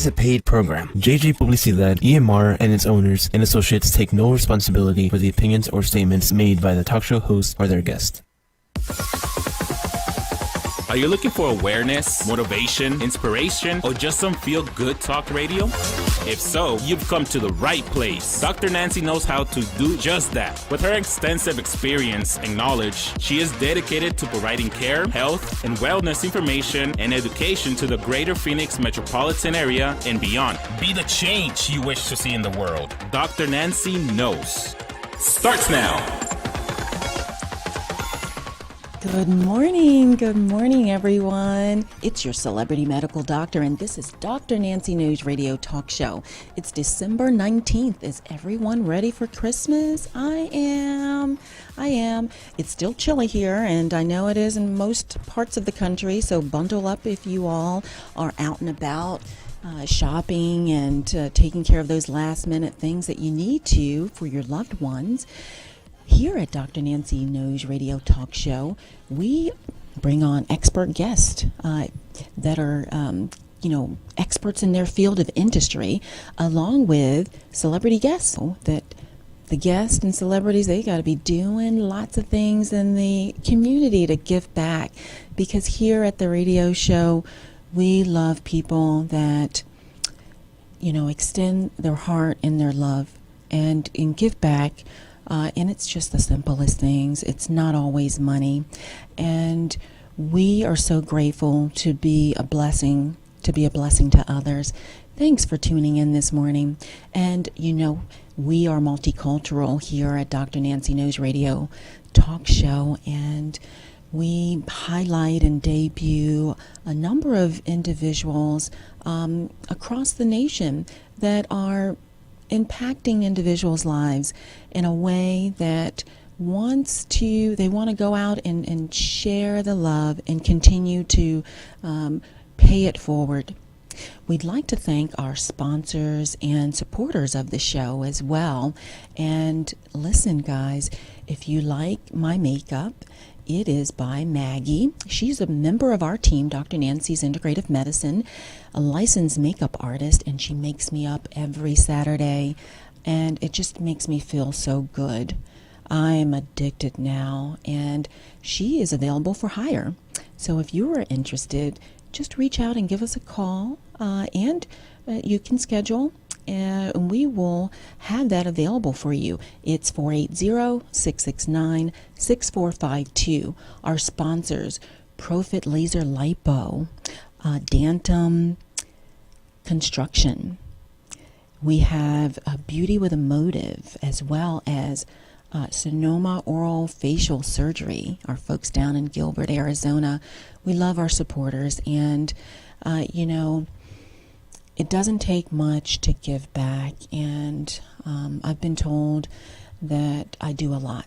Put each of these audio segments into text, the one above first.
is a paid program. JJ Publicidad, EMR, and its owners and associates take no responsibility for the opinions or statements made by the talk show host or their guest. Are you looking for awareness, motivation, inspiration, or just some feel-good talk radio? If so, you've come to the right place. Dr. Nancy knows how to do just that. With her extensive experience and knowledge, she is dedicated to providing care, health, and wellness information and education to the greater Phoenix metropolitan area and beyond. Be the change you wish to see in the world. Dr. Nancy knows. Starts now. Good morning everyone. It's your celebrity medical doctor and this is Dr. Nancy Knows Radio Talk Show. It's December 19th. Is everyone ready for Christmas? I am. It's still chilly here and I know it is in most parts of the country, so bundle up if you all are out and about shopping and taking care of those last minute things that you need to for your loved ones. Here at Dr. Nancy Knows Radio Talk Show, we bring on expert guests that are, experts in their field of industry, along with celebrity guests. So that the guests and celebrities, they got to be doing lots of things in the community to give back. Because here at the radio show, we love people that, extend their heart and their love and give back. And it's just the simplest things. It's not always money. And we are so grateful to be a blessing to others. Thanks for tuning in this morning. And, we are multicultural here at Dr. Nancy Knows Radio Talk Show. And we highlight and debut a number of individuals across the nation that are impacting individuals' lives in a way that they want to go out and share the love and continue to pay it forward. We'd like to thank our sponsors and supporters of the show as well. And listen, guys, if you like my makeup, it is by Maggie. She's a member of our team, Dr. Nancy's Integrative Medicine, a licensed makeup artist, and she makes me up every Saturday, and it just makes me feel so good. I'm addicted now, and she is available for hire. So if you are interested, just reach out and give us a call, and you can schedule. And we will have that available for you. It's 480-669-6452. Our sponsors, Profit Laser Lipo, Dantum Construction. We have Beauty with a Motive, as well as Sonoma Oral Facial Surgery, our folks down in Gilbert, Arizona. We love our supporters, and it doesn't take much to give back, and I've been told that I do a lot,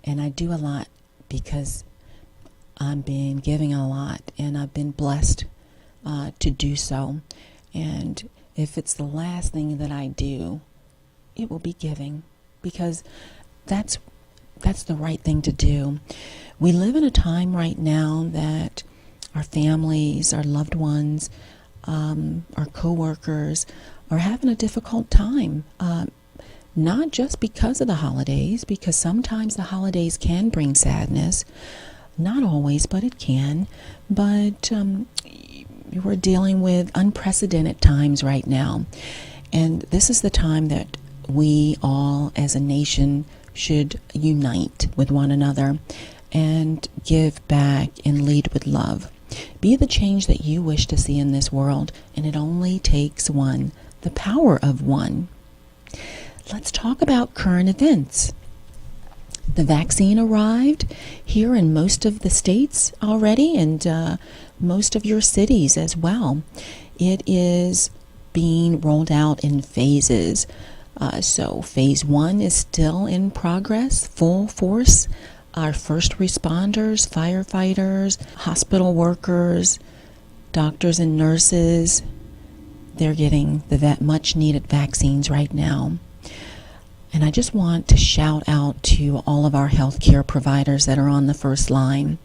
and I do a lot because I've been giving a lot, and I've been blessed to do so. And if it's the last thing that I do, it will be giving, because that's the right thing to do. We live in a time right now that our families, our loved ones, our co-workers are having a difficult time, not just because of the holidays, because sometimes the holidays can bring sadness, not always, but it can. But we're dealing with unprecedented times right now, and this is the time that we all as a nation should unite with one another and give back and lead with love. Be the change that you wish to see in this world, and it only takes one, the power of one. Let's talk about current events. The vaccine arrived here in most of the states already, and most of your cities as well. It is being rolled out in phases. So phase 1 is still in progress, full force. Our first responders, firefighters, hospital workers, doctors and nurses, they're getting the much needed vaccines right now. And I just want to shout out to all of our healthcare providers that are on the first line.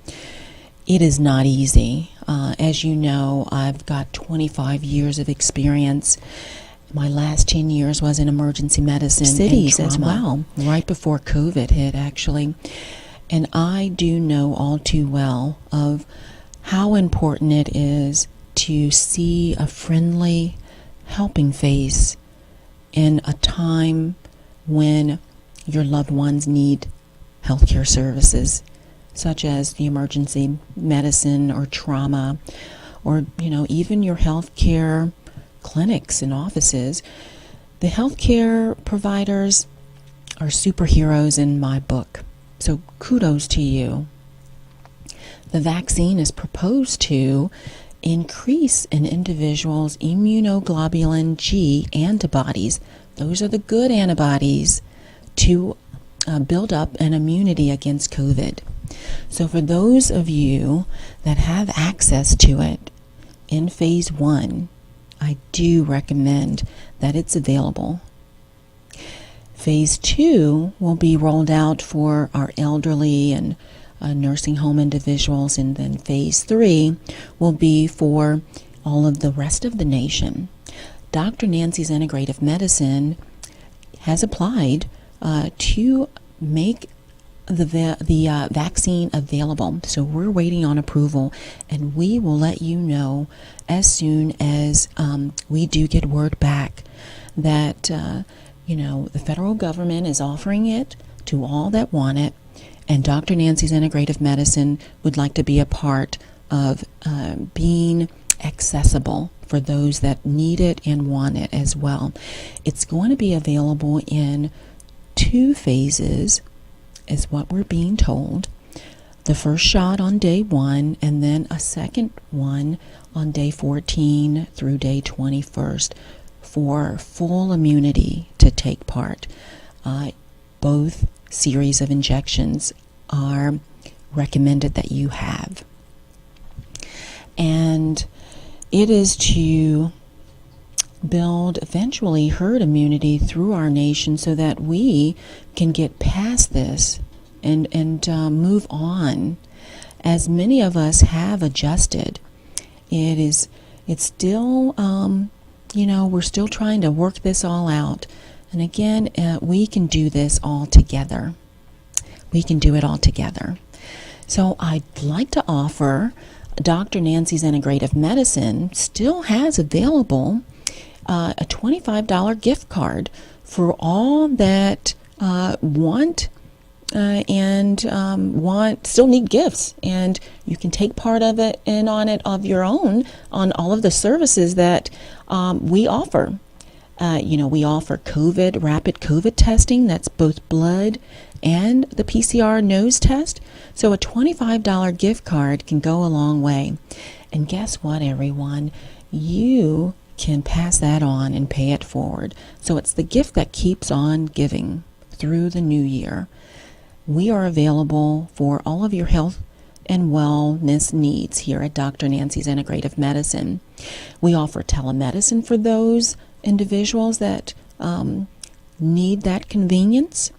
It is not easy. As you know, I've got 25 years of experience. My last 10 years was in emergency medicine cities as well, right before COVID hit, actually. And I do know all too well of how important it is to see a friendly, helping face in a time when your loved ones need healthcare services, such as the emergency medicine or trauma, or, even your healthcare clinics and offices. The healthcare providers are superheroes in my book. So kudos to you. The vaccine is proposed to increase an individual's immunoglobulin G antibodies. Those are the good antibodies to build up an immunity against COVID. So for those of you that have access to it in phase 1, I do recommend that it's available. Phase 2 will be rolled out for our elderly and nursing home individuals, and then phase 3 will be for all of the rest of the nation. Dr. Nancy's Integrative Medicine has applied to make the vaccine available. So we're waiting on approval, and we will let you know as soon as we do get word back that the federal government is offering it to all that want it, and Dr. Nancy's Integrative Medicine would like to be a part of being accessible for those that need it and want it as well. It's going to be available in 2 phases, is what we're being told. The first shot on day 1, and then a second one on day 14 through day 21st for full immunity to take part. Both series of injections are recommended that you have. And it is to build eventually herd immunity through our nation so that we can get past this and move on. As many of us have adjusted, it's still, we're still trying to work this all out. And again, we can do this all together. We can do it all together. So I'd like to offer Dr. Nancy's Integrative Medicine still has available a $25 gift card for all that want still need gifts, and you can take part of it and on it of your own on all of the services that we offer. We offer rapid COVID testing. That's both blood and the PCR nose test. So a $25 gift card can go a long way. And guess what, everyone? You can pass that on and pay it forward. So it's the gift that keeps on giving through the new year. We are available for all of your health and wellness needs here at Dr. Nancy's Integrative Medicine. We offer telemedicine for those individuals that need that convenience.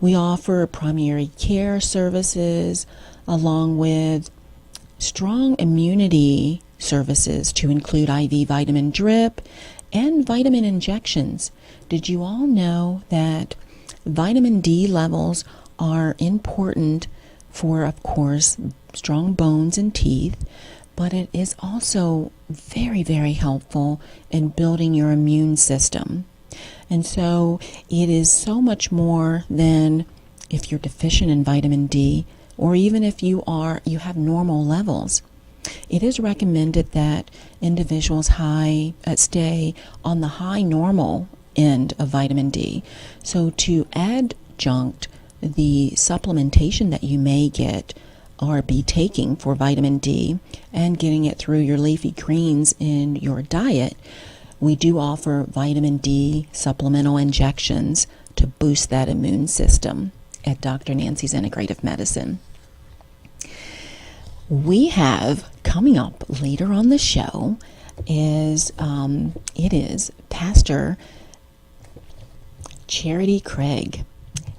We offer primary care services along with strong immunity services to include IV vitamin drip and vitamin injections. Did you all know that vitamin D levels are important for, of course, strong bones and teeth, but it is also very, very helpful in building your immune system. And so it is so much more than if you're deficient in vitamin D, or even if you have normal levels. It is recommended that individuals stay on the high normal end of vitamin D. So to adjunct the supplementation that you may get or be taking for vitamin D and getting it through your leafy greens in your diet, we do offer vitamin D supplemental injections to boost that immune system at Dr. Nancy's Integrative Medicine. We have coming up later on the show is Pastor Charity Craig,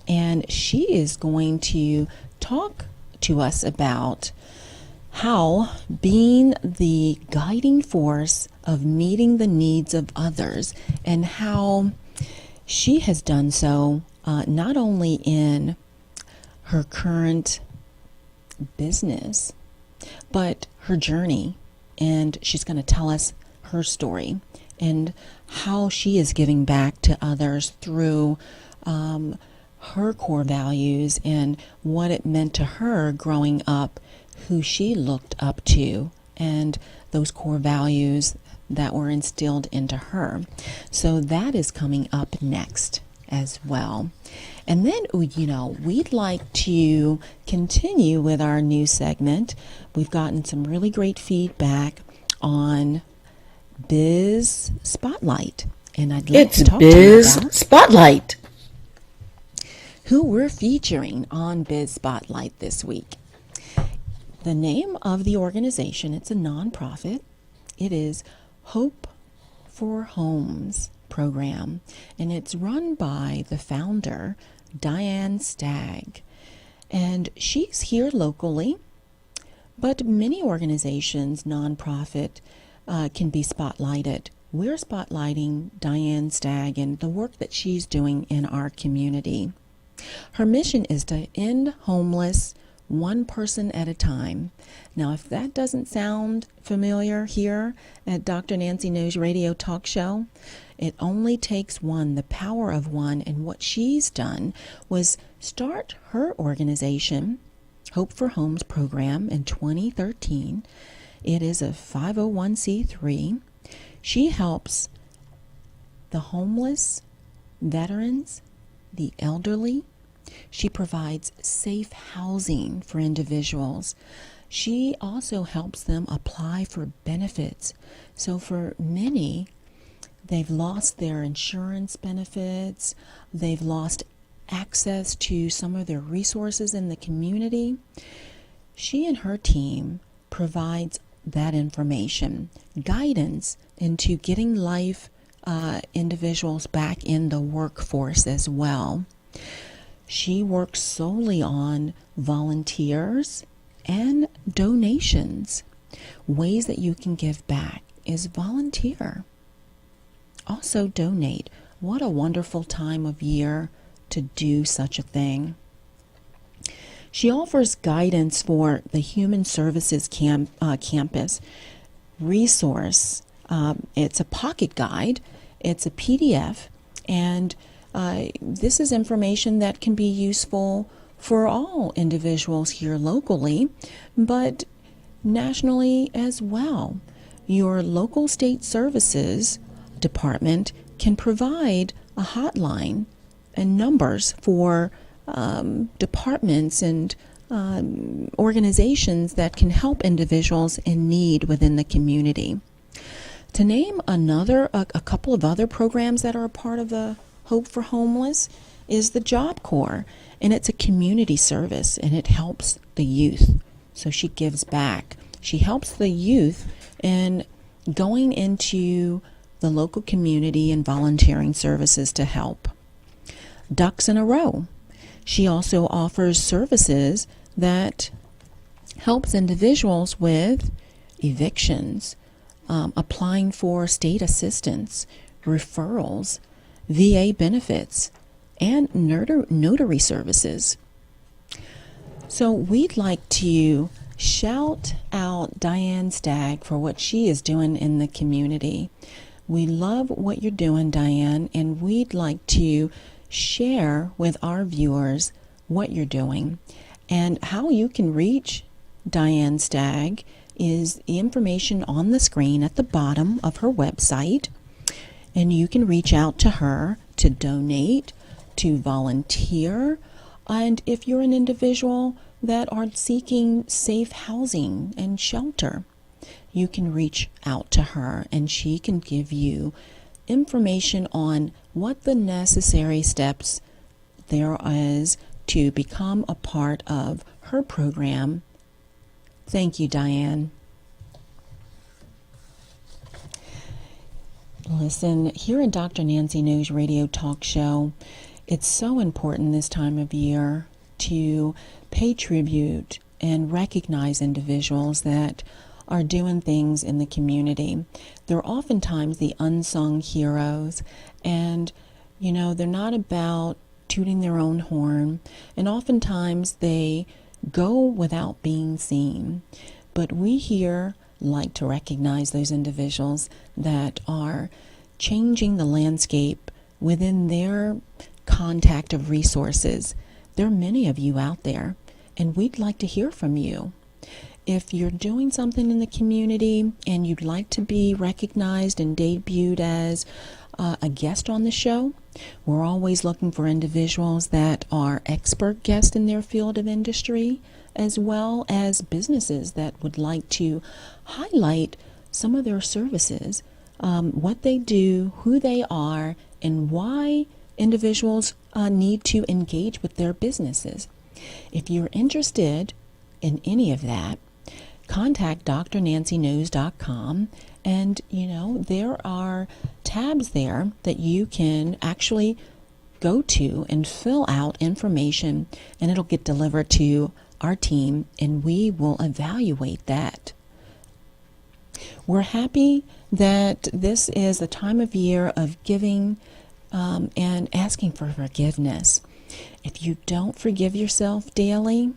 and she is going to talk to us about how being the guiding force of meeting the needs of others, and how she has done so not only in her current business, but her journey. And she's going to tell us her story and how she is giving back to others through her core values and what it meant to her growing up, who she looked up to, and those core values that were instilled into her. So that is coming up next as well. And then, we'd like to continue with our new segment. We've gotten some really great feedback on Biz Spotlight. And I'd like to talk to you about Spotlight. who we're featuring on Biz Spotlight this week. The name of the organization, it's a nonprofit. It is Hope for Homes program, and it's run by the founder, Diane Stagg. And she's here locally, but many organizations, nonprofit, can be spotlighted. We're spotlighting Diane Stagg and the work that she's doing in our community. Her mission is to end homeless one person at a time. Now, if that doesn't sound familiar here at Dr. Nancy Knows Radio Talk Show, it only takes one, the power of one. And what she's done was start her organization, Hope for Homes program, in 2013. It is a 501c3. She helps the homeless, veterans, the elderly. She provides safe housing for individuals. She also helps them apply for benefits. So for many, they've lost their insurance benefits. They've lost access to some of their resources in the community. She and her team provides that information, guidance into getting individuals back in the workforce as well. She works solely on volunteers and donations. Ways that you can give back is volunteer. Also donate. What a wonderful time of year to do such a thing. She offers guidance for the Human Services Campus resource. It's a pocket guide. It's a PDF, and this is information that can be useful for all individuals here locally, but nationally as well. Your local state services department can provide a hotline and numbers for departments and organizations that can help individuals in need within the community. To name a couple of other programs that are a part of the Hope for Homeless is the Job Corps, and it's a community service, and it helps the youth. So she gives back. She helps the youth in going into the local community and volunteering services to help. Ducks in a Row. She also offers services that helps individuals with evictions, applying for state assistance, referrals, VA benefits, and notary services. So we'd like to shout out Diane Stagg for what she is doing in the community. We love what you're doing, Diane, and we'd like to share with our viewers what you're doing. And how you can reach Diane Stagg is the information on the screen at the bottom of her website. And you can reach out to her to donate, to volunteer, and if you're an individual that are seeking safe housing and shelter, you can reach out to her and she can give you information on what the necessary steps there is to become a part of her program. Thank you, Diane. Listen, here at Dr. Nancy Knows Radio Talk Show, it's so important this time of year to pay tribute and recognize individuals that are doing things in the community. They're oftentimes the unsung heroes, and they're not about tooting their own horn, and oftentimes they go without being seen. But we here like to recognize those individuals that are changing the landscape within their contact of resources. There are many of you out there, and we'd like to hear from you. If you're doing something in the community and you'd like to be recognized and debuted as a guest on the show, we're always looking for individuals that are expert guests in their field of industry, as well as businesses that would like to highlight some of their services, what they do, who they are, and why individuals need to engage with their businesses. If you're interested in any of that, contact drnancyknows.com, and there are tabs there that you can actually go to and fill out information, and it'll get delivered to our team, and we will evaluate that. We're happy that this is the time of year of giving and asking for forgiveness. If you don't forgive yourself daily,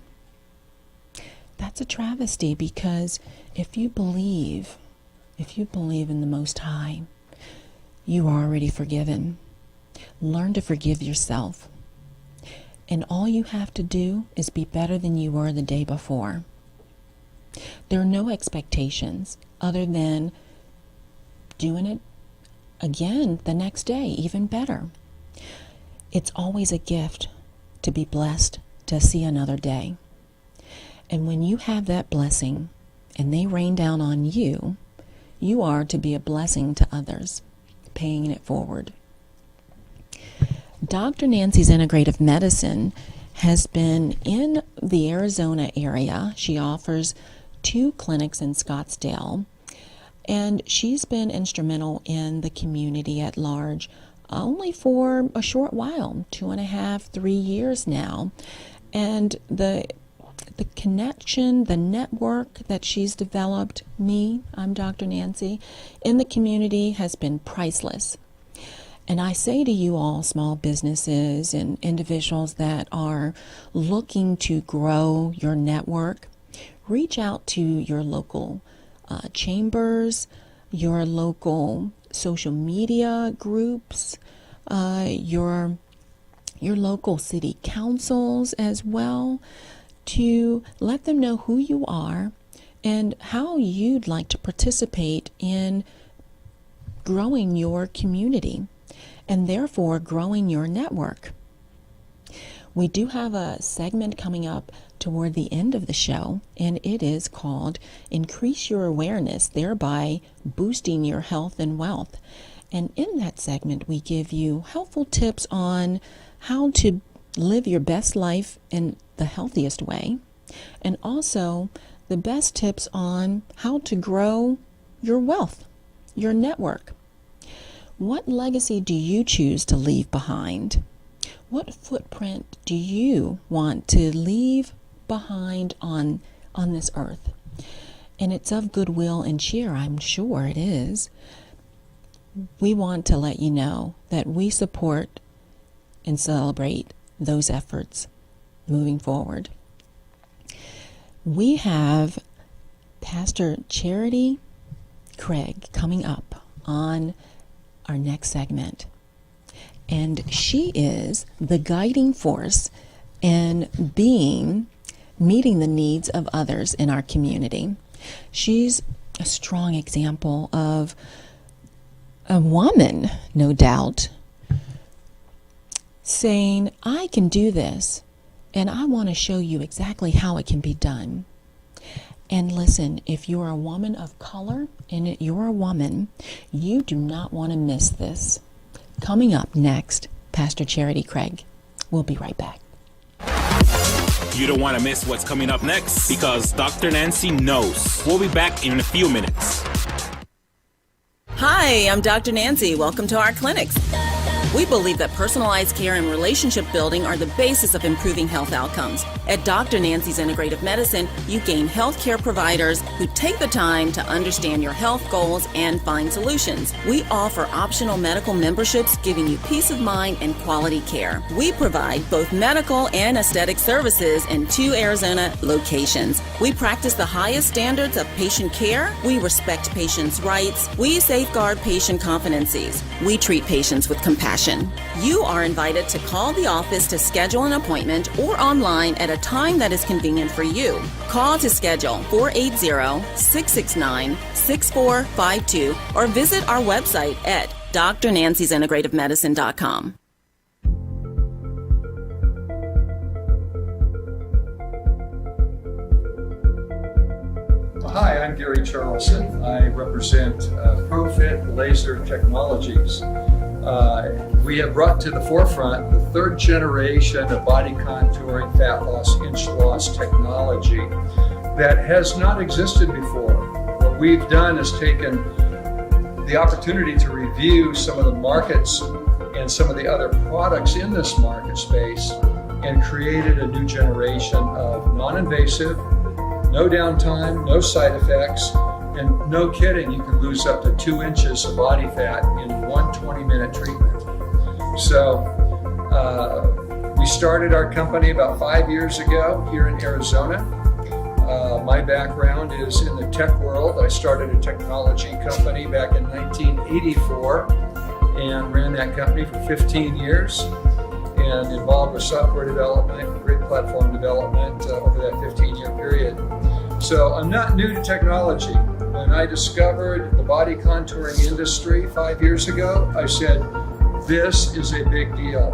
that's a travesty, because if you believe in the Most High, you are already forgiven. Learn to forgive yourself. And all you have to do is be better than you were the day before. There are no expectations other than doing it again the next day, even better. It's always a gift to be blessed to see another day. And when you have that blessing and they rain down on you, you are to be a blessing to others, paying it forward. Dr. Nancy's Integrative Medicine has been in the Arizona area. She offers 2 clinics in Scottsdale, and she's been instrumental in the community at large only for a short while, 2.5, 3 years now. And the connection, the network that she's developed, I'm Dr. Nancy, in the community has been priceless. And I say to you all, small businesses and individuals that are looking to grow your network, reach out to your local chambers, your local social media groups, your local city councils as well, to let them know who you are and how you'd like to participate in growing your community and therefore growing your network. We do have a segment coming up toward the end of the show, and it is called Increase Your Awareness, thereby boosting your health and wealth. And in that segment, we give you helpful tips on how to live your best life in the healthiest way, and also the best tips on how to grow your wealth, your network. What legacy do you choose to leave behind? What footprint do you want to leave behind on this earth? And it's of goodwill and cheer, I'm sure it is. We want to let you know that we support and celebrate those efforts moving forward. We have Pastor Charity Craig coming up on our next segment, and she is the guiding force in meeting the needs of others in our community. She's a strong example of a woman, no doubt, saying, I can do this, and I want to show you exactly how it can be done. And listen, if you're a woman of color and you're a woman, you do not want to miss this. Coming up next, Pastor Charity Craig. We'll be right back. You don't want to miss what's coming up next, because Dr. Nancy knows. We'll be back in a few minutes. Hi, I'm Dr. Nancy. Welcome to our clinics. We believe that personalized care and relationship building are the basis of improving health outcomes. At Dr. Nancy's Integrative Medicine, you gain healthcare providers who take the time to understand your health goals and find solutions. We offer optional medical memberships, giving you peace of mind and quality care. We provide both medical and aesthetic services in 2 Arizona locations. We practice the highest standards of patient care. We respect patients' rights. We safeguard patient confidences. We treat patients with compassion. You are invited to call the office to schedule an appointment or online at a time that is convenient for you. Call to schedule 480-669-6452 or visit our website at drnanciesintegrativemedicine.com. Hi, I'm Gary Charlson. I represent ProFit Laser Technologies. We have brought to the forefront the 3rd generation of body contouring, fat loss, inch loss technology that has not existed before. What we've done is taken the opportunity to review some of the markets and some of the other products in this market space and created a new generation of non-invasive, no downtime, no side effects, and no kidding, you can lose up to 2 inches of body fat in one 20-minute treatment. So we started our company about 5 years ago here in Arizona. My background is in the tech world. I started a technology company back in 1984 and ran that company for 15 years and involved with software development, grid platform development over that 15-year period. So I'm not new to technology. When I discovered the body contouring industry 5 years ago, I said, this is a big deal.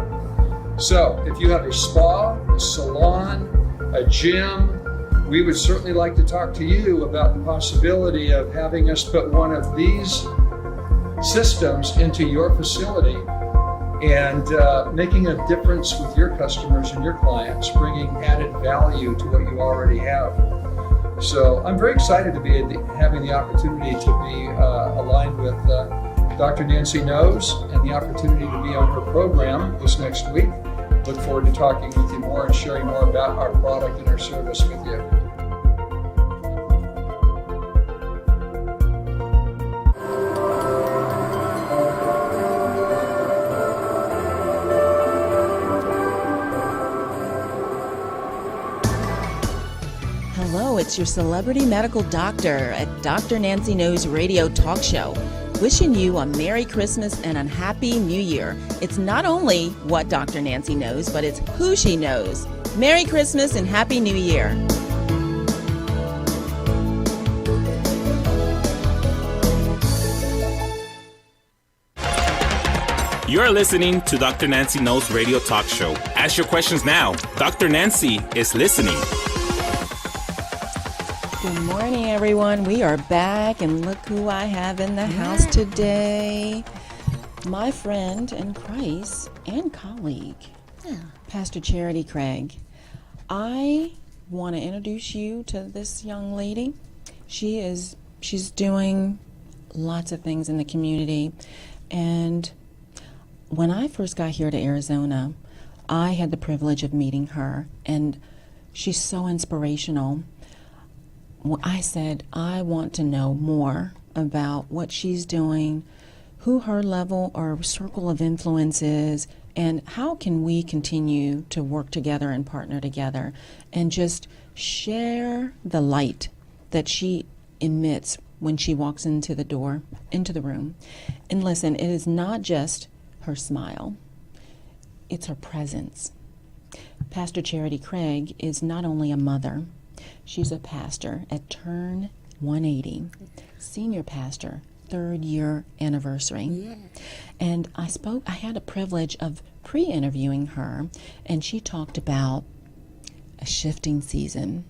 So if you have a spa, a salon, a gym, we would certainly like to talk to you about the possibility of having us put one of these systems into your facility and making a difference with your customers and your clients, bringing added value to what you already have. So I'm very excited to be having the opportunity to be aligned with Dr. Nancy Knows and the opportunity to be on her program this next week. Look forward to talking with you more and sharing more about our product and our service with you. Hello, it's your celebrity medical doctor at Dr. Nancy Knows Radio Talk Show. Wishing you a Merry Christmas and a Happy New Year. It's not only what Dr. Nancy knows, but it's who she knows. Merry Christmas and Happy New Year. You're listening to Dr. Nancy Knows Radio Talk Show. Ask your questions now. Dr. Nancy is listening. Good morning, everyone. We are back, and look who I have in the house today. My friend in Christ and colleague, Pastor Charity Craig. I want to introduce you to this young lady. She's doing lots of things in the community, and when I first got here to Arizona, I had the privilege of meeting her, and she's so inspirational. I said, I want to know more about what she's doing, who her level or circle of influence is, and how can we continue to work together and partner together and just share the light that she emits when she walks into the door, into the room. And listen, it is not just her smile, it's her presence. Pastor Charity Craig is not only a mother, she's a pastor at Turn 180, senior pastor, 3rd year anniversary. Yeah. And I had a privilege of pre-interviewing her, and she talked about a shifting season.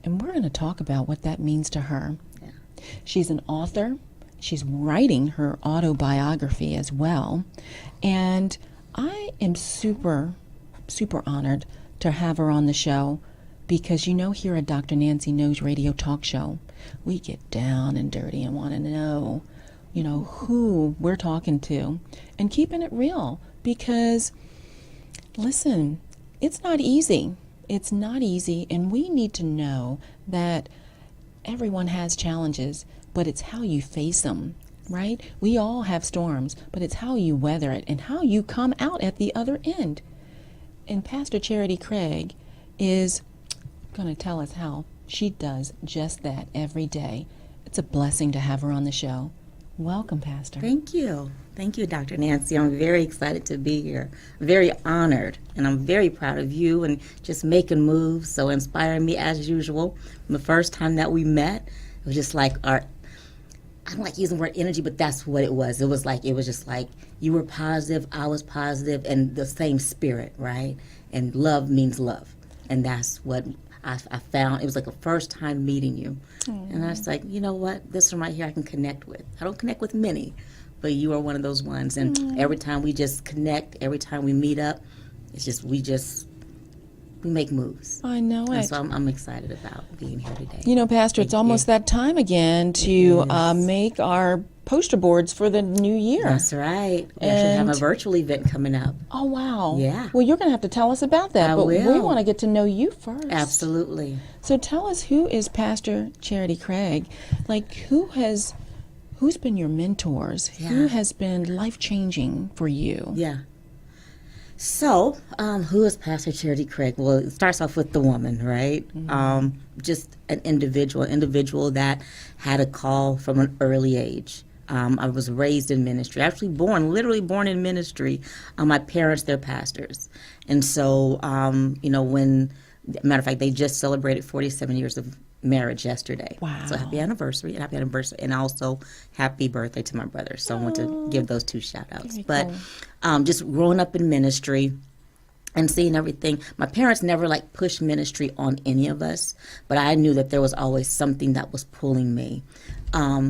And we're going to talk about what that means to her. Yeah. She's an author. She's writing her autobiography as well. And I am super, super honored to have her on the show. Because here at Dr. Nancy Knows Radio Talk Show, we get down and dirty and want to know you know, who we're talking to and keeping it real. Because, listen, it's not easy. It's not easy, and we need to know that everyone has challenges, but it's how you face them, right? We all have storms, but it's how you weather it and how you come out at the other end. And Pastor Charity Craig is going to tell us how she does just that every day. It's a blessing to have her on the show. Welcome, Pastor. Thank you. Thank you, Dr. Nancy. I'm very excited to be here. Very honored, and I'm very proud of you and just making moves, so inspiring me as usual. From the first time that we met, it was just like I don't like using the word energy, but that's what it was. It was just like you were positive, I was positive, and the same spirit, right? And love means love. And that's what I found. It was like a first time meeting you. And I was like, you know what? This one right here I can connect with. I don't connect with many, but you are one of those ones. And every time we just connect, every time we meet up, it's just we make moves. I know And it. so I'm excited about being here today. You know, Pastor, it's almost that time again to make our poster boards for the new year. That's right. We actually have a And- virtual event coming up. Oh, wow. Yeah. Well, you're going to have to tell us about that, I but we will. want to get to know you first. Absolutely. So tell us, who is Pastor Charity Craig? Like, who's been your mentors? Who Yeah. has been life-changing for you? Yeah. So, who is Pastor Charity Craig? Well, it starts off with the woman, right? Just an individual that had a call from an early age. I was raised in ministry, actually literally born in ministry. My parents, they're pastors. And so, matter of fact, they just celebrated 47 years of marriage yesterday. Wow. So happy anniversary, and also happy birthday to my brother. So I want to give those two shout outs. Very But cool. just growing up in ministry and seeing everything, my parents never pushed ministry on any of us, but I knew that there was always something that was pulling me.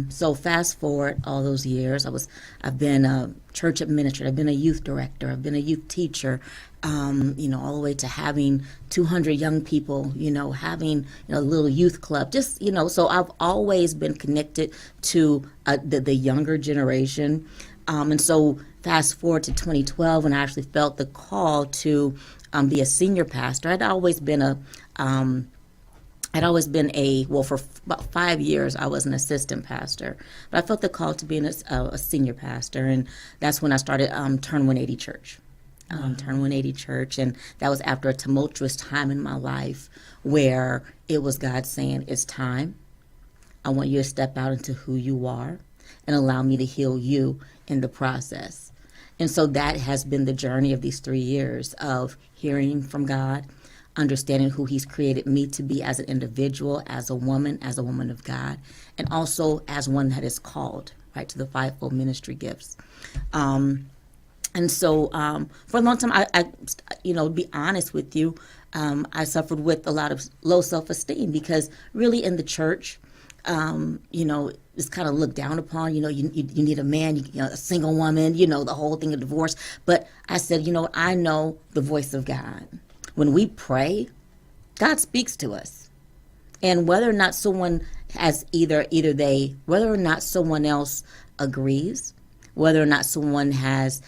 So fast forward all those years, I've been a church administrator, I've been a youth director, I've been a youth teacher, all the way to having 200 young people, having a little youth club, so I've always been connected to the younger generation. And so fast forward to 2012, when I actually felt the call to be a senior pastor. I'd always been for about 5 years, I was an assistant pastor. But I felt the call to being a senior pastor, and that's when I started Turn 180 Church. Turn 180 Church, and that was after a tumultuous time in my life where it was God saying, it's time. I want you to step out into who you are and allow me to heal you in the process. And so that has been the journey of these 3 years of hearing from God, understanding who he's created me to be as an individual, as a woman of God, and also as one that is called, right, to the fivefold ministry gifts. And so for a long time, I to be honest with you, I suffered with a lot of low self-esteem because really in the church, it's kind of looked down upon. You need a man, a single woman, the whole thing of divorce. But I said, I know the voice of God. When we pray, God speaks to us. And whether or not someone has whether or not someone else agrees, whether or not someone has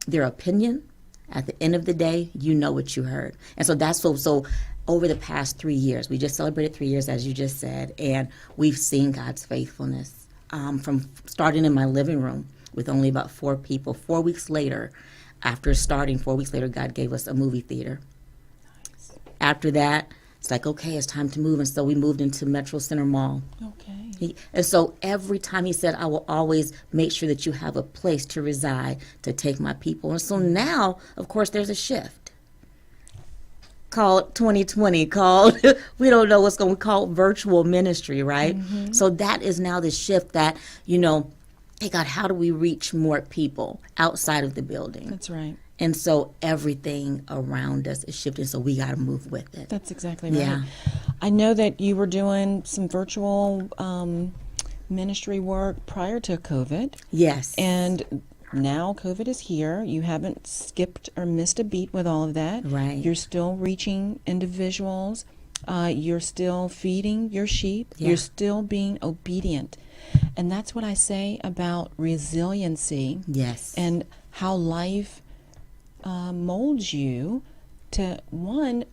their opinion, at the end of the day, you know what you heard. And so that's so over the past 3 years, we just celebrated 3 years, as you just said, and we've seen God's faithfulness from starting in my living room with only about 4 people. 4 weeks later, after starting 4 weeks later, God gave us a movie theater. Nice. After that, it's like, okay, it's time to move. And so we moved into Metro Center Mall. Okay. And so every time he said, I will always make sure that you have a place to reside, to take my people. And so now, of course, there's a shift called 2020, we don't know what's going to call virtual ministry, right? Mm-hmm. So that is now the shift that, hey, God, how do we reach more people outside of the building? That's right. And so everything around us is shifting, so we got to move with it. That's exactly right. Yeah. I know that you were doing some virtual ministry work prior to COVID. Yes. And now COVID is here. You haven't skipped or missed a beat with all of that. Right. You're still reaching individuals. You're still feeding your sheep. Yeah. You're still being obedient. And that's what I say about resiliency. Yes. And how life molds you to, one,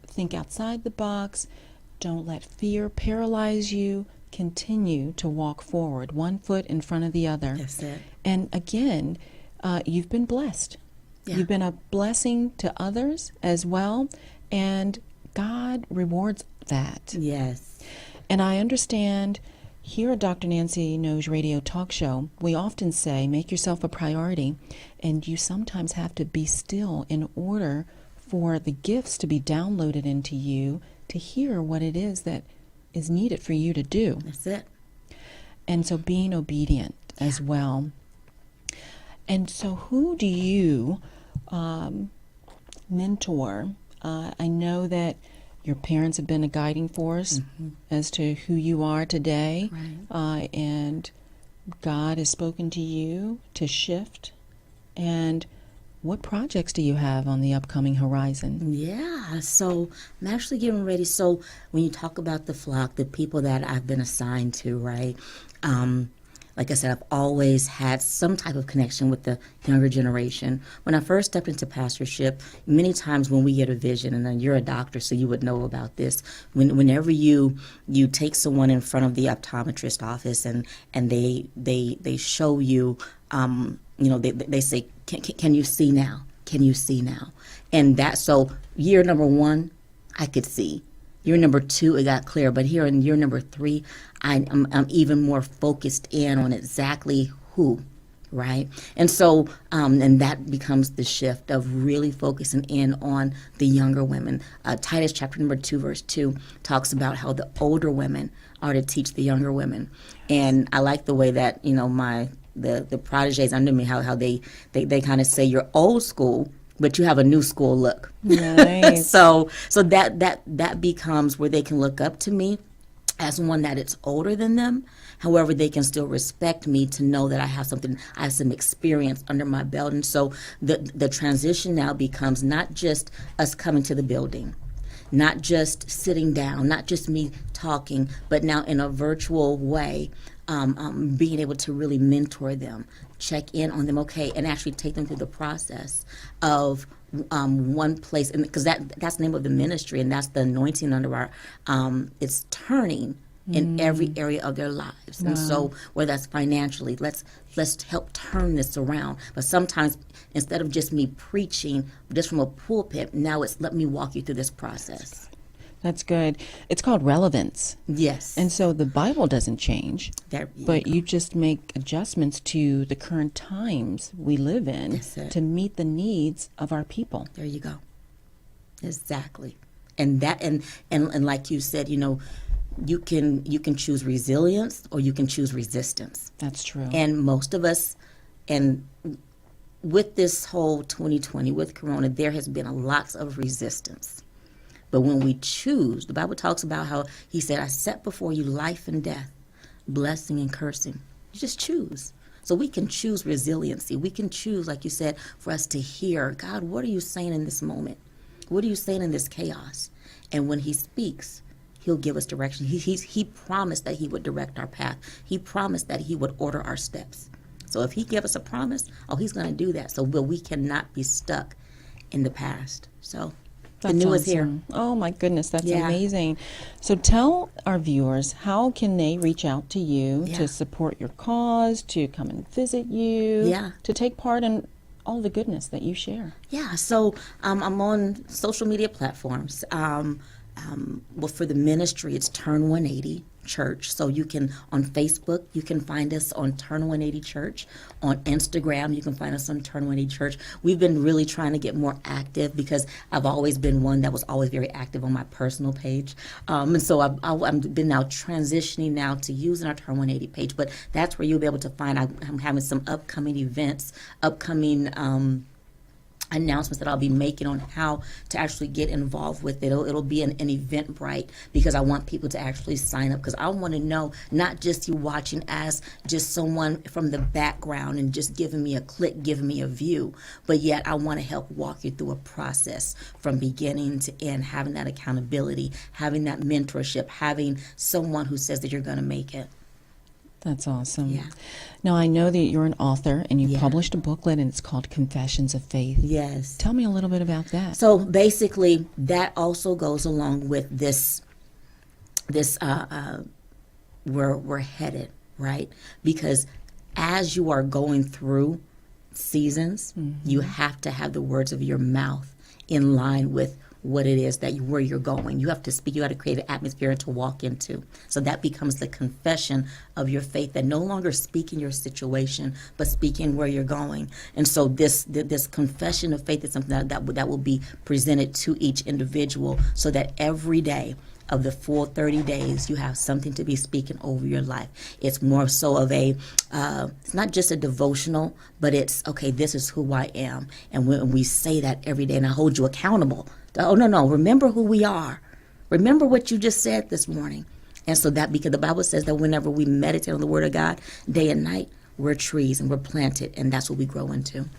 think outside the box. Don't let fear paralyze you. Continue to walk forward, one foot in front of the other. That's it. And again, you've been blessed. Yeah. You've been a blessing to others as well, and God rewards that. Yes. And I understand here at Dr. Nancy Knows Radio Talk Show, we often say, make yourself a priority, and you sometimes have to be still in order for the gifts to be downloaded into you to hear what it is that is needed for you to do. That's it. And so being obedient as well. And so who do you mentor? I know that your parents have been a guiding force as to who you are today. Right. And God has spoken to you to shift. And what projects do you have on the upcoming horizon? Yeah, so I'm actually getting ready. So when you talk about the flock, the people that I've been assigned to, right? Like I said, I've always had some type of connection with the younger generation. When I first stepped into pastorship, many times when we get a vision, and then you're a doctor, so you would know about this. Whenever you take someone in front of the optometrist office and they show you, they say, can you see now? Can you see now? And that, so year number 1, I could see. Year number 2, it got clear. But here in year number 3, I'm even more focused in on exactly who, right? And so, and that becomes the shift of really focusing in on the younger women. Titus chapter number 2, verse 2 talks about how the older women are to teach the younger women. And I like the way that, the proteges under me, how they kind of say you're old school, but you have a new school look. Nice. so that becomes where they can look up to me as one that it's older than them. However, they can still respect me to know that I have some experience under my belt. And so the transition now becomes not just us coming to the building, not just sitting down, not just me talking, but now in a virtual way, being able to really mentor them, check in on them, okay, and actually take them through the process of one place, and because that's the name of the ministry, and that's the anointing under our, it's turning in every area of their lives. And so whether that's financially, let's help turn this around. But sometimes instead of just me preaching just from a pulpit, now it's let me walk you through this process. That's good. It's called relevance. Yes. And so the Bible doesn't change, but you just make adjustments to the current times we live in to meet the needs of our people. There you go. Exactly. And that and like you said, you can choose resilience or you can choose resistance. That's true. And most of us, and with this whole 2020, with Corona, there has been a lots of resistance. But when we choose, the Bible talks about how he said, I set before you life and death, blessing and cursing. You just choose. So we can choose resiliency. We can choose, like you said, for us to hear, God, what are you saying in this moment? What are you saying in this chaos? And when he speaks, he'll give us direction. He promised that he would direct our path. He promised that he would order our steps. So if he gave us a promise, he's going to do that. So we cannot be stuck in the past. So the new is here. Oh my goodness, that's amazing. So tell our viewers, how can they reach out to you to support your cause, to come and visit you, to take part in all the goodness that you share? Yeah, so I'm on social media platforms. Well, for the ministry, it's Turn 180 Church. So you can, on Facebook, you can find us on Turn 180 Church. On Instagram, you can find us on Turn 180 Church. We've been really trying to get more active because I've always been one that was always very active on my personal page. And so I've been now transitioning now to using our Turn 180 page. But that's where you'll be able to find, I'm having some upcoming events, upcoming announcements that I'll be making on how to actually get involved with it. It'll be an Eventbrite because I want people to actually sign up, because I want to know not just you watching as just someone from the background and just giving me a click, giving me a view, but yet I want to help walk you through a process from beginning to end, having that accountability, having that mentorship, having someone who says that you're going to make it. That's awesome. Yeah. Now, I know that you're an author and you Yeah. published a booklet and it's called Confessions of Faith. Yes. Tell me a little bit about that. So basically, that also goes along with this where we're headed, right? Because as you are going through seasons, you have to have the words of your mouth in line with what it is where you're going. You have to speak. You have to create an atmosphere to walk into. So that becomes the confession of your faith, that no longer speaking your situation, but speaking where you're going. And so this confession of faith is something that will be presented to each individual, so that every day of the full 30 days, you have something to be speaking over your life. It's more so of it's not just a devotional, but it's, okay, this is who I am. And when we say that every day, and I hold you accountable, oh, no, remember who we are. Remember what you just said this morning. And so that, because the Bible says that whenever we meditate on the Word of God day and night, we're trees and we're planted, and that's what we grow into.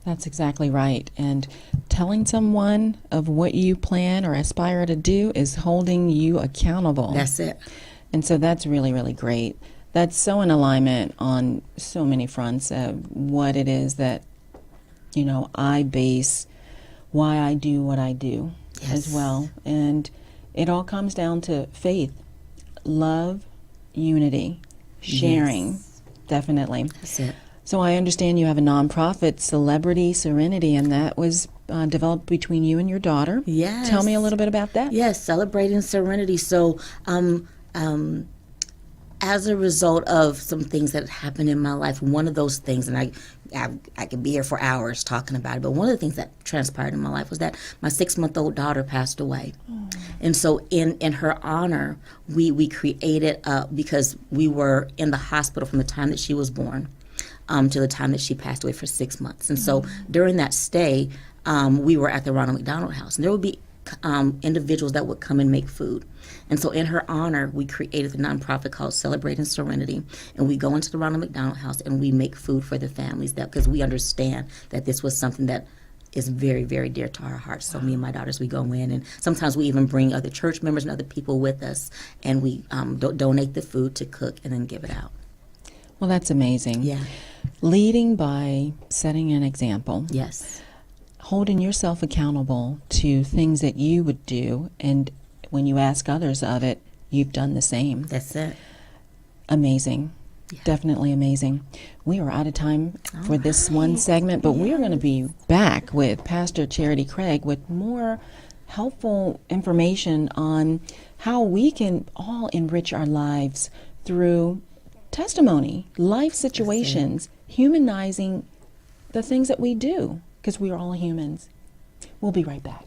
That's exactly right. And telling someone of what you plan or aspire to do is holding you accountable. That's it. And so that's really, really great. That's so in alignment on so many fronts of what it is that, I base why I do what I do as well. And it all comes down to faith, love, unity, sharing, definitely. That's it. So I understand you have a nonprofit, Celebrity Serenity, and that was developed between you and your daughter. Yes. Tell me a little bit about that. Yes, celebrating serenity. So, as a result of some things that happened in my life, one of those things, and I could be here for hours talking about it, but one of the things that transpired in my life was that my 6-month-old daughter passed away. Oh. And so in her honor, we created, because we were in the hospital from the time that she was born to the time that she passed away for 6 months. And so during that stay, we were at the Ronald McDonald House, and there would be individuals that would come and make food. And so in her honor, we created the nonprofit called Celebrating Serenity, and we go into the Ronald McDonald House and we make food for the families, because we understand that this was something that is very, very dear to our hearts. So me and my daughters, we go in, and sometimes we even bring other church members and other people with us, and we donate the food to cook and then give it out. Well, that's amazing. Yeah. Leading by setting an example. Yes. Holding yourself accountable to things that you would do, and when you ask others of it, you've done the same. That's it. Amazing. Yeah. Definitely amazing. We are out of time for this one segment, but we are going to be back with Pastor Charity Craig with more helpful information on how we can all enrich our lives through testimony, life situations, humanizing the things that we do, because we are all humans. We'll be right back.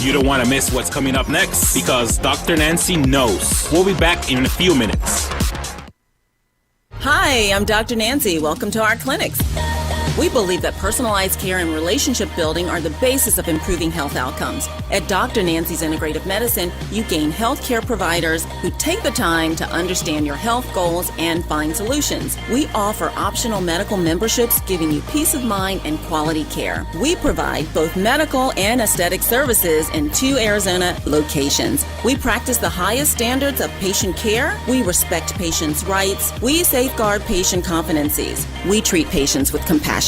You don't want to miss what's coming up next, because Dr. Nancy knows. We'll be back in a few minutes. Hi, I'm Dr. Nancy. Welcome to our clinics. We believe that personalized care and relationship building are the basis of improving health outcomes. At Dr. Nancy's Integrative Medicine, you gain healthcare providers who take the time to understand your health goals and find solutions. We offer optional medical memberships, giving you peace of mind and quality care. We provide both medical and aesthetic services in 2 Arizona locations. We practice the highest standards of patient care. We respect patients' rights. We safeguard patient confidences. We treat patients with compassion.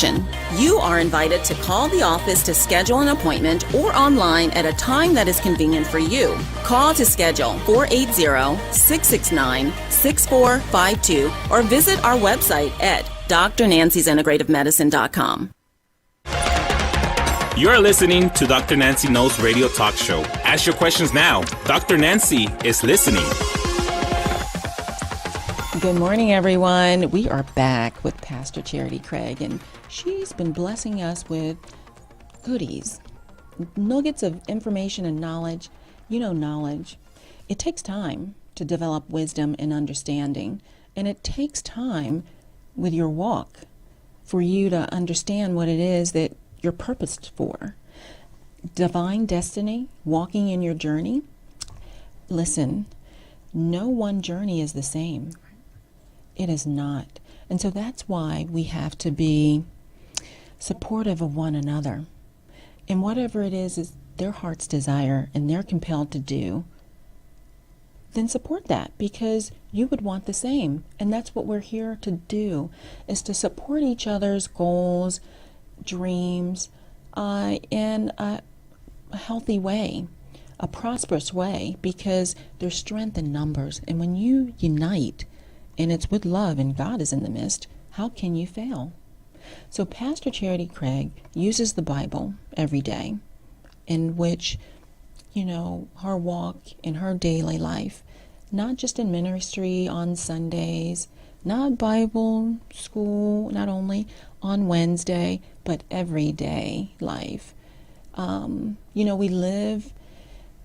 You are invited to call the office to schedule an appointment, or online at a time that is convenient for you. Call to schedule 480-669-6452 or visit our website at drnancysintegrativemedicine.com. You're listening to Dr. Nancy Knows Radio Talk Show. Ask your questions now. Dr. Nancy is listening. Good morning, everyone. We are back with Pastor Charity Craig, and she's been blessing us with goodies, nuggets of information and knowledge. Knowledge. It takes time to develop wisdom and understanding, and it takes time with your walk for you to understand what it is that you're purposed for. Divine destiny, walking in your journey. Listen, no one journey is the same. It is not. And so that's why we have to be supportive of one another. And whatever it is their heart's desire and they're compelled to do, then support that, because you would want the same. And that's what we're here to do, is to support each other's goals, dreams, in a healthy way, a prosperous way, because there's strength in numbers. And when you unite, and it's with love and God is in the midst, how can you fail? So Pastor Charity Craig uses the Bible every day, in which, her walk in her daily life, not just in ministry on Sundays, not Bible school, not only on Wednesday, but everyday life. We live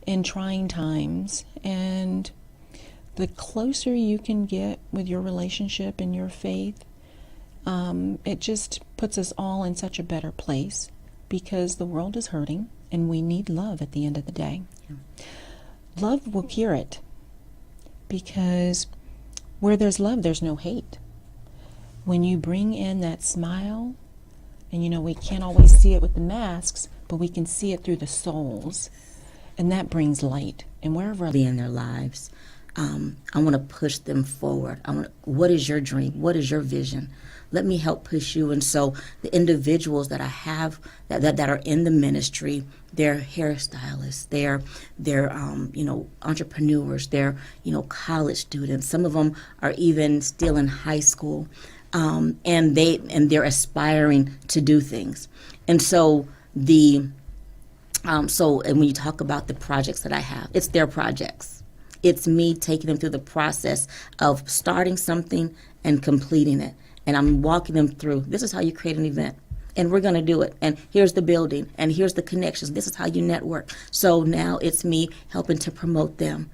in trying times, and the closer you can get with your relationship and your faith, it just puts us all in such a better place, because the world is hurting and we need love at the end of the day. Yeah. Love will cure it, because where there's love, there's no hate. When you bring in that smile, and we can't always see it with the masks, but we can see it through the souls, and that brings light. And wherever in their lives, I want to push them forward. What is your dream? What is your vision? Let me help push you. And so the individuals that I have that are in the ministry, they're hairstylists, they're entrepreneurs, they're college students. Some of them are even still in high school, and they're aspiring to do things. And so and when you talk about the projects that I have, it's their projects. It's me taking them through the process of starting something and completing it. And I'm walking them through, this is how you create an event, and we're going to do it. And here's the building, and here's the connections. This is how you network. So now it's me helping to promote them,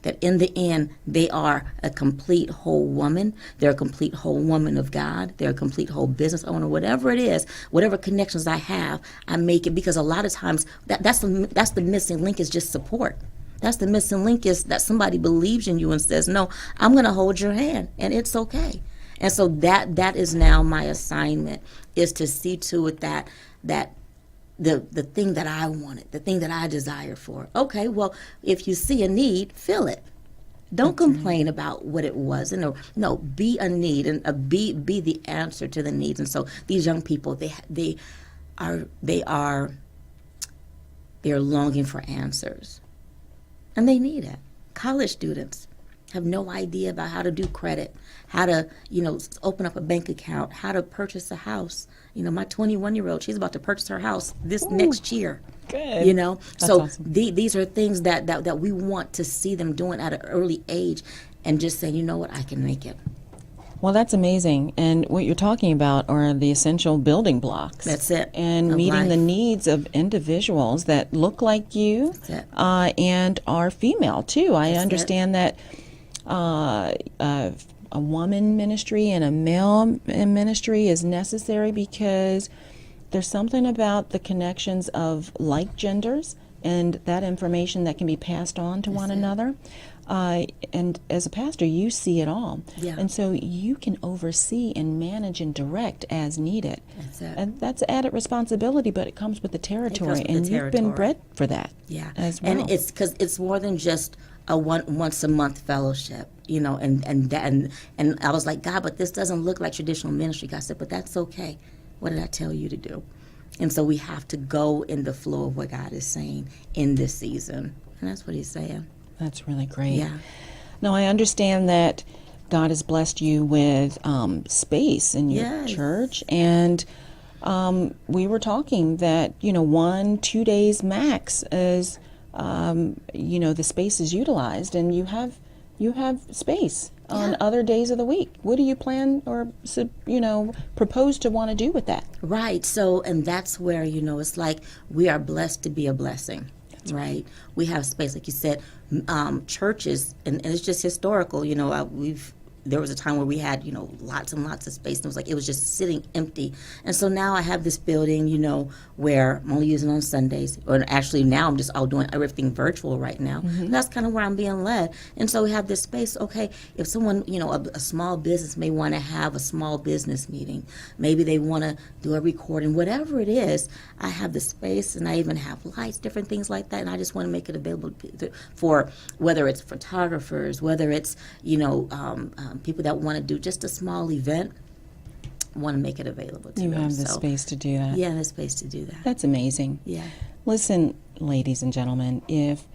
that in the end, they are a complete whole woman. They're a complete whole woman of God. They're a complete whole business owner, whatever it is, whatever connections I have, I make it, because a lot of times that's the missing link, is just support. That's the missing link, is that somebody believes in you and says, no, I'm going to hold your hand, and it's okay. And so that is now my assignment, is to see to it that the thing that I wanted, the thing that I desire for. Okay, well, if you see a need, fill it. Don't complain about what it was. No, be a need, and be the answer to the needs. And so these young people, they're longing for answers, and they need it. College students have no idea about how to do credit, how to, open up a bank account, how to purchase a house. My 21-year-old, she's about to purchase her house this next year. Good. That's so awesome. These are things that we want to see them doing at an early age, and just saying, you know what, I can make it. Well, that's amazing. And what you're talking about are the essential building blocks. That's it. And meeting life. the needs of individuals that look like you, and are female too. I understand that a woman ministry and a male ministry is necessary, because there's something about the connections of like genders and that information that can be passed on to one another. And as a pastor, you see it all. Yeah. And so you can oversee and manage and direct as needed. That's it. And that's added responsibility, but it comes with the territory. And you've been bred for that. Yeah. As well. And it's because it's more than just a once a month fellowship, and I was like, God, but this doesn't look like traditional ministry. God said, but that's okay. What did I tell you to do? And so we have to go in the flow of what God is saying in this season. And that's what he's saying. That's really great. Yeah. Now, I understand that God has blessed you with space in your Yes. church. And we were talking that, 1-2 days max is, the space is utilized. And you have space on other days of the week. What do you plan or, propose to want to do with that? Right. So, and that's where, it's like we are blessed to be a blessing. Right. We have space, like you said, churches, and it's just historical. there was a time where we had, lots and lots of space, and it was just sitting empty. And so now I have this building, where I'm only using on Sundays, or actually now I'm just all doing everything virtual right now. That's kind of where I'm being led. And so we have this space. Okay, if someone, a small business may want to have a small business meeting, maybe they want to do a recording, whatever it is, I have the space, and I even have lights, different things like that, and I just want to make it available for whether it's photographers, whether it's, people that want to do just a small event, want to make it available to them. You have the space to do that. Yeah, the space to do that. That's amazing. Yeah. Listen, ladies and gentlemen, if,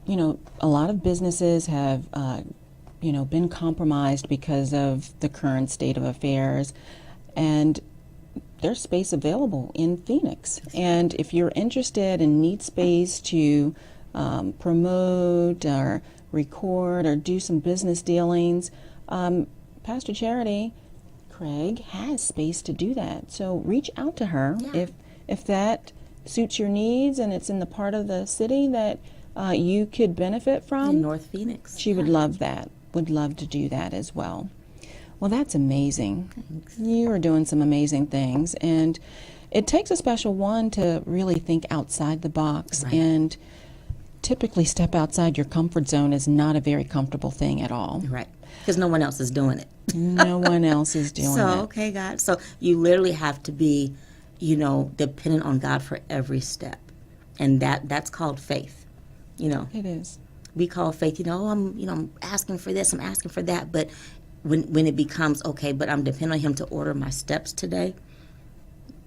a lot of businesses have, been compromised because of the current state of affairs, and there's space available in Phoenix. And if you're interested and need space to promote or record or do some business dealings, Pastor Charity Craig has space to do that. So reach out to her if that suits your needs and it's in the part of the city that you could benefit from. In North Phoenix. She would love that. Would love to do that as well. Well, that's amazing. Thanks. You are doing some amazing things, and it takes a special one to really think outside the box. Right. And typically step outside your comfort zone is not a very comfortable thing at all. Right. Because no one else is doing it. No one else is doing So, it. okay, God. So you literally have to be, dependent on God for every step. And that's called faith. It is. We call faith, I'm asking for this, I'm asking for that. But when it becomes, okay, but I'm depending on him to order my steps today,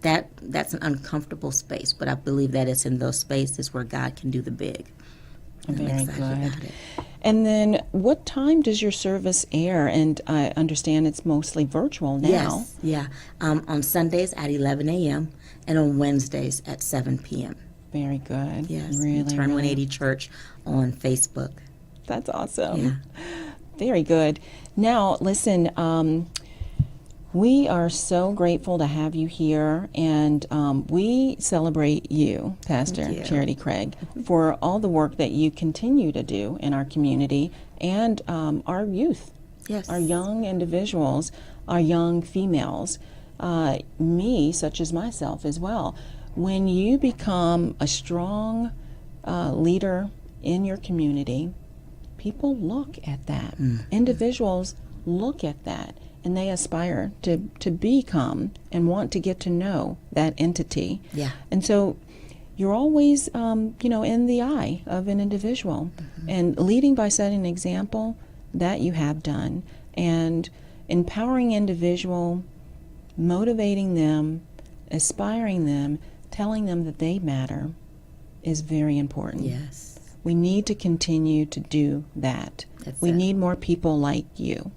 that's an uncomfortable space. But I believe that it's in those spaces where God can do the big. And I'm Very excited good. about it. And then what time does your service air? And I understand it's mostly virtual now. Yes, yeah. On Sundays at 11 a.m. and on Wednesdays at 7 p.m. Very good. Yes, Really, Turn really. 180 Church on Facebook. That's awesome. Yeah. Very good. Now, listen, we are so grateful to have you here, and we celebrate you, Pastor Thank you. Charity Craig, for all the work that you continue to do in our community and our youth, Yes. our young individuals, our young females, me, such as myself as well. When you become a strong leader in your community, people look at that. Individuals look at that, and they aspire to become and want to get to know that entity. Yeah. And so you're always, in the eye of an individual. And leading by setting an example, that you have done. And empowering individual, motivating them, aspiring them, telling them that they matter is very important. Yes. We need to continue to do that. That's We it. need more people like you.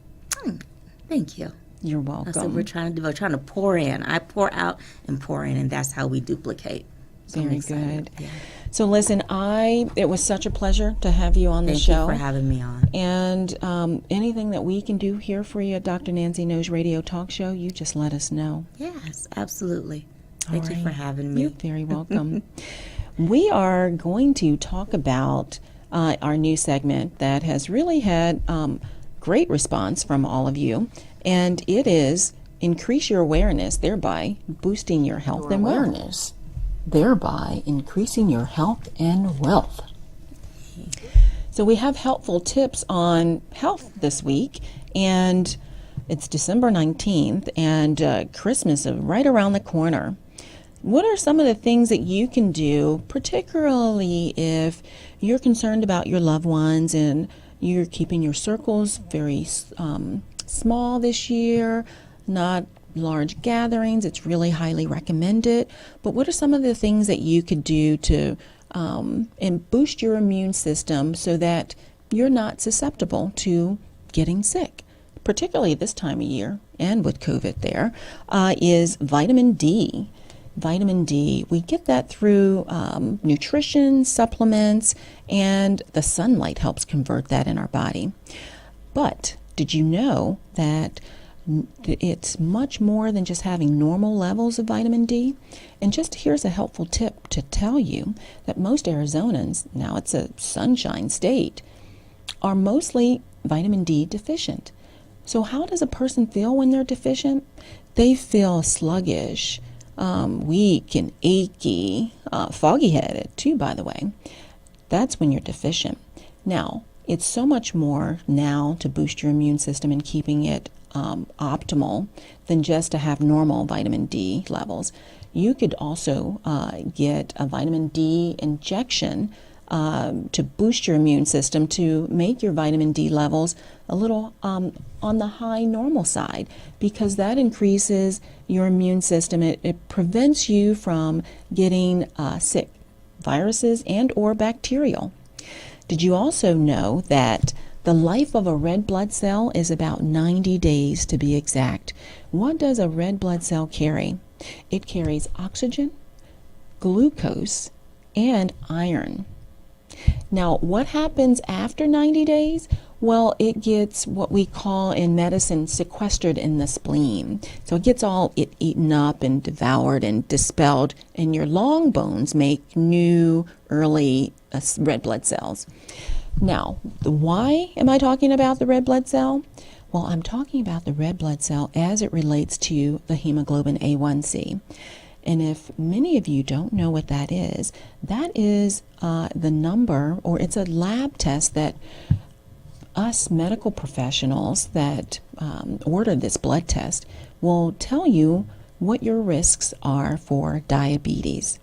Thank you. You're That's what welcome. we're trying to do. We're trying to pour in. I pour out and pour in, and that's how we duplicate. So I'm Very excited. good. Yeah. So listen, it was such a pleasure to have you on the Thank show. you for having me on. And anything that we can do here for you at Dr. Nancy Knows Radio Talk Show, you just let us know. Yes, absolutely. Thank All you right. for having me. You're very welcome. We are going to talk about our new segment that has really had great response from all of you, and it is Increase Your Awareness, thereby boosting your health and wellness. Thereby increasing your health and wealth. So we have helpful tips on health this week, and it's December 19th, and Christmas is right around the corner. What are some of the things that you can do, particularly if you're concerned about your loved ones and you're keeping your circles very small this year, not large gatherings? It's really highly recommended. But what are some of the things that you could do to and boost your immune system so that you're not susceptible to getting sick? Particularly this time of year, and with COVID there, is vitamin D. Vitamin D, we get that through nutrition, supplements, and the sunlight helps convert that in our body. But did you know that it's much more than just having normal levels of vitamin D? And just here's a helpful tip to tell you that most Arizonans, now it's a sunshine state, are mostly vitamin D deficient. So how does a person feel when they're deficient? They feel sluggish, weak and achy, foggy-headed too, by the way. That's when you're deficient. Now, it's so much more now to boost your immune system and keeping it optimal than just to have normal vitamin D levels. You could also get a vitamin D injection to boost your immune system to make your vitamin D levels a little on the high normal side, because that increases your immune system. It prevents you from getting sick, viruses and or bacterial. Did you also know that the life of a red blood cell is about 90 days to be exact? What does a red blood cell carry? It carries oxygen, glucose, and iron. Now, what happens after 90 days? Well, it gets what we call in medicine sequestered in the spleen. So it gets all eaten up and devoured and dispelled, and your long bones make new early red blood cells. Now, why am I talking about the red blood cell? Well, I'm talking about the red blood cell as it relates to the hemoglobin A1C. And if many of you don't know what that is the number, or it's a lab test that us medical professionals that order this blood test will tell you what your risks are for diabetes.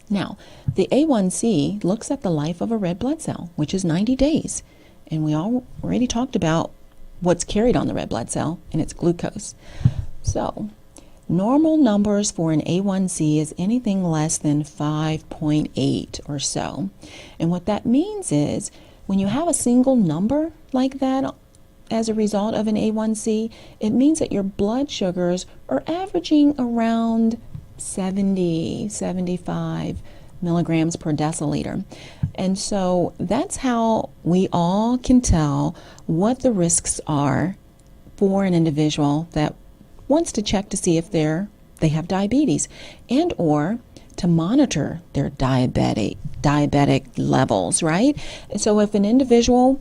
Now, the A1C looks at the life of a red blood cell, which is 90 days. And we already talked about what's carried on the red blood cell, and it's glucose. So, normal numbers for an A1C is anything less than 5.8 or so. And what that means is when you have a single number like that as a result of an A1C, it means that your blood sugars are averaging around 70, 75 milligrams per deciliter. And so that's how we all can tell what the risks are for an individual that wants to check to see if they have diabetes, and or to monitor their diabetic levels, right? And so if an individual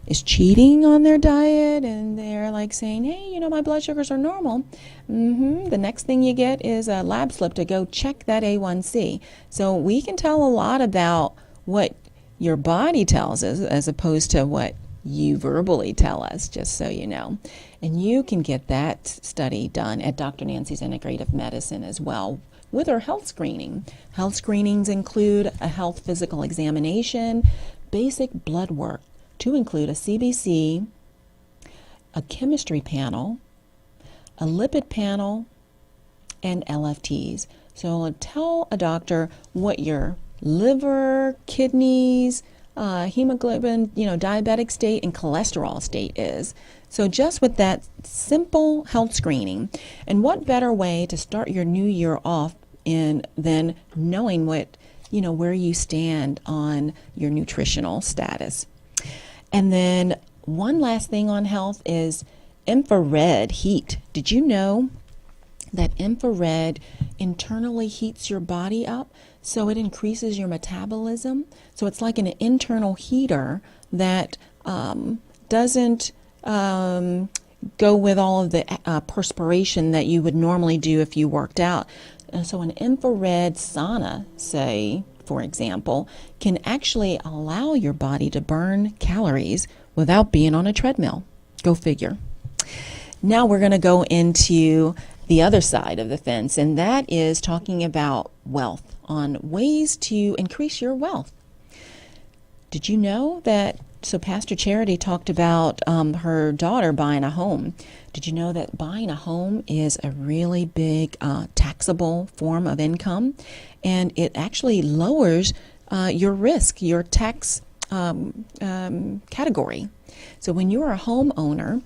is cheating on their diet and they're like saying, hey, my blood sugars are normal, the next thing you get is a lab slip to go check that A1C. So we can tell a lot about what your body tells us as opposed to what you verbally tell us, just so you know. And you can get that study done at Dr. Nancy's Integrative Medicine as well with our health screening. Health screenings include a health physical examination, basic blood work, to include a CBC, a chemistry panel, a lipid panel, and LFTs. So it'll tell a doctor what your liver, kidneys, hemoglobin, diabetic state, and cholesterol state is. So just with that simple health screening, and what better way to start your new year off than knowing what, where you stand on your nutritional status. And then one last thing on health is infrared heat. Did you know that infrared internally heats your body up? So it increases your metabolism. So it's like an internal heater that doesn't go with all of the perspiration that you would normally do if you worked out. And so an infrared sauna, say, for example, can actually allow your body to burn calories without being on a treadmill. Go figure. Now we're going to go into the other side of the fence, and that is talking about wealth, on ways to increase your wealth. Did you know that, so Pastor Charity talked about her daughter buying a home. Did you know that buying a home is a really big taxable form of income? And it actually lowers your risk, your tax category. So when you're a homeowner,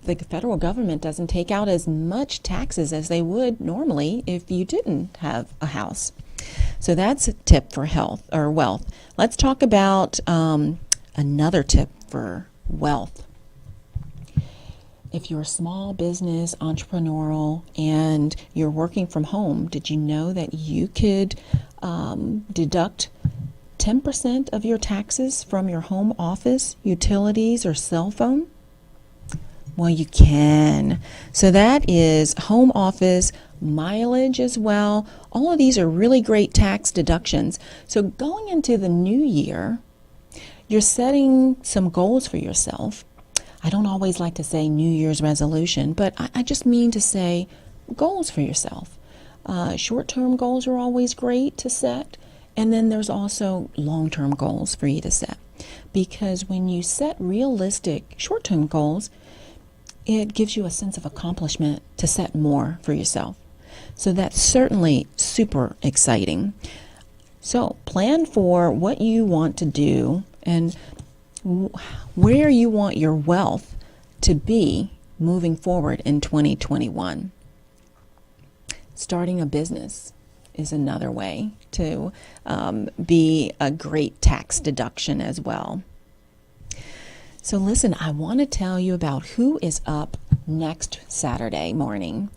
the federal government doesn't take out as much taxes as they would normally if you didn't have a house. So that's a tip for health or wealth. Let's talk about another tip for wealth. If you're a small business entrepreneurial and you're working from home, did you know that you could deduct 10% of your taxes from your home office, utilities, or cell phone? Well, you can. So that is home office, mileage as well. All of these are really great tax deductions. So going into the new year, you're setting some goals for yourself. I don't always like to say New Year's resolution, but I just mean to say goals for yourself. Short-term goals are always great to set, and then there's also long-term goals for you to set. Because when you set realistic short-term goals, it gives you a sense of accomplishment to set more for yourself. So that's certainly super exciting. So plan for what you want to do and where you want your wealth to be moving forward in 2021. Starting a business is another way to be a great tax deduction as well. So listen, I want to tell you about who is up next Saturday morning,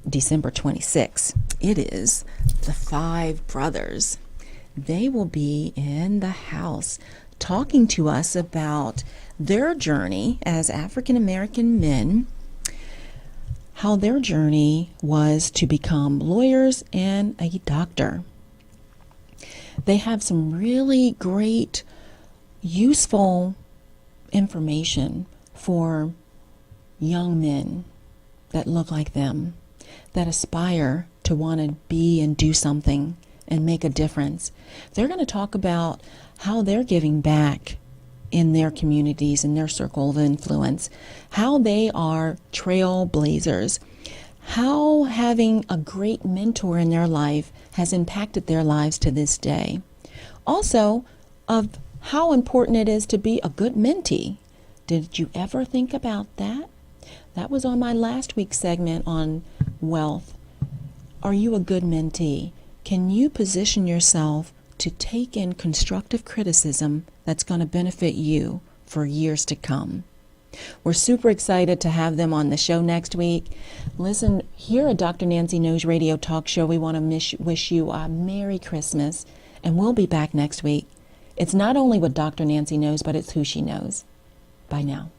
December 26th. It is the Five Brothers. They will be in the house talking to us about their journey as African American men, how their journey was to become lawyers and a doctor. They have some really great, useful information for young men that look like them, that aspire to want to be and do something and make a difference. They're going to talk about how they're giving back in their communities, in their circle of influence, how they are trailblazers, how having a great mentor in their life has impacted their lives to this day. Also, of how important it is to be a good mentee. Did you ever think about that? That was on my last week's segment on wealth. Are you a good mentee? Can you position yourself to take in constructive criticism that's going to benefit you for years to come? We're super excited to have them on the show next week. Listen, here at Dr. Nancy Knows Radio Talk Show, we want to wish you a Merry Christmas, and we'll be back next week. It's not only what Dr. Nancy knows, but it's who she knows. Bye now.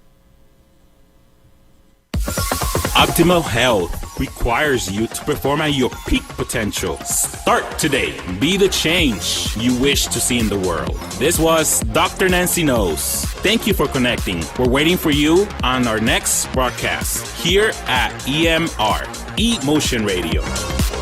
Optimal health requires you to perform at your peak potential. Start today. Be the change you wish to see in the world. This was Dr. Nancy Knows. Thank you for connecting. We're waiting for you on our next broadcast here at EMR, eMotion Radio.